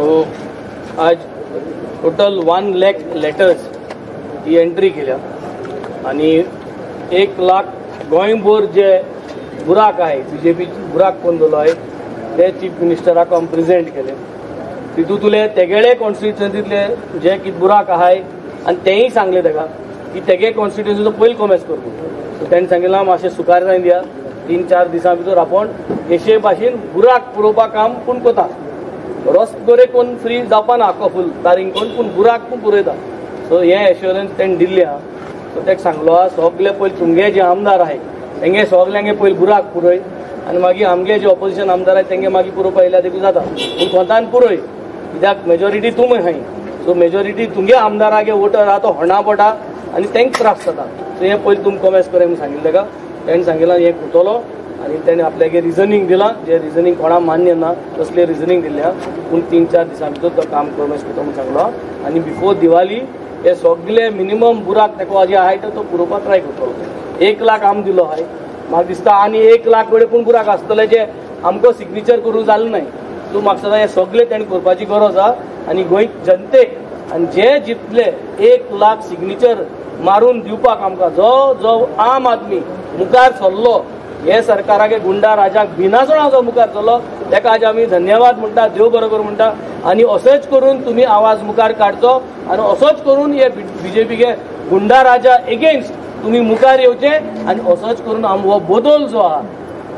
आज total 1 lakh letters ही entry केल्या आणि 1 लाख गोंयभर जे बुराक आहे बीजेपी बुराक कोण दलो आहे ते चीफ मिनिस्टराक आमी प्रेजेंट केले। तितूंतले तेगेले कॉन्स्टिट्युएन्सींतले जे कितें बुराक आहाय आनी तेंय सांगले ताका की तेगे कॉन्स्टिट्युएन्सीचो पयलो कॉमेस करता। सो ताणें सांगितलें मातशें सुकार जावन दिया, 3-4 दिसां भितर आपण एशे भाशेन बुराक पुरोवपाक काम पूण कोता। रस्ते कोण फ्री जावपा ना आख्खो फूल तारींग कोण पूण बुराक पूण पुरयता। सो हे एश्युरन्स ताणें दिल्ले आहा। सो ताका सांगलो सगळे पयले तुमगे जे आमदार आहाय तेंगे सगल्यांगे पयले बुराक पुरय आनी मागीर आमगे जे ऑपोजिशन आमदार आहाय तेंगे मागीर पुरोवपा येयल्या देखून जाता, पूण कोंतान पुरय कित्याक मेजॉरिटी तुमी हाय। सो मेजॉरिटी तुमगे आमदारागे वोटर आहा तो होणा पडटा आनी तांकां त्रास जाता। सो हे पयले तुमी कॉमेस करे म्हणून सांगिल्लें ताका। ताणें सांगितलें हे करतलो आनी ताणें आपल्यागे रिजनींग दिलां, जे रिजनींग कोणा मान्य ना तसले रिजनींग दिल्या, पूण 3-4 दिसां भितर तो काम कॉमेस करता म्हणून सांगलो। आनी बिफोर दिवाळी हे सगळे मिनिमम बुराक तेका जे आहाय तो पुरोवपाक ट्राय करतलो। 1 लाख आम दिलो आहाय, म्हाका दिसता आनी 1 लाख कडेन पूण बुराक आसतले जे आमकां सिग्नेचर करूंक जालें नाय। सो म्हाका दिसता हे सगळे ताणें करपाची गरज आहा आनी गोंय जनतेक आनी जे जितले 1 लाख सिग्नेचर मारून दिवपाक आमकां जो आम आदमी मुखार सरलो हे सरकारागे गुंडा राजाक भिनासोण जो मुखार सरलो ताका आज आमी धन्यवाद म्हणटा, देव बरो करूं म्हणटा। आनी असोच करून तुमी आवाज मुखार काडचो आनी असोच करून हे बीजेपीगे गुंडा राजा एगेन्स्ट तुमी मुखार येवचे आनी असोच करून हो बदल जो आहा,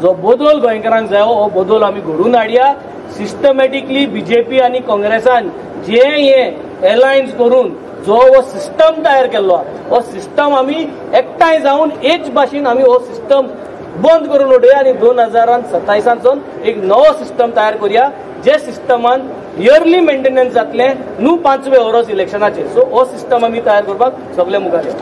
जो बदल गोंयकारांक जाय हो बदल आमी घडून हाडया। सिस्टमॅटिकली बीजेपी आनी काँग्रेसान जे हे एलायन्स करून जो हो सिस्टम तयार केल्लो हो सिस्टम आमी एकठांय जावन एक भाशेन आमी हो सिस्टम बंद करून उडया आनी 2027 एक नवो सिस्टम तयार करूया जे सिस्टमान इयरली मेंटेनन्स जातले न्हू 5वे वर्स इलेक्शनाचे। सो हो सिस्टम आमी तयार करपाक सगळे मुखार या।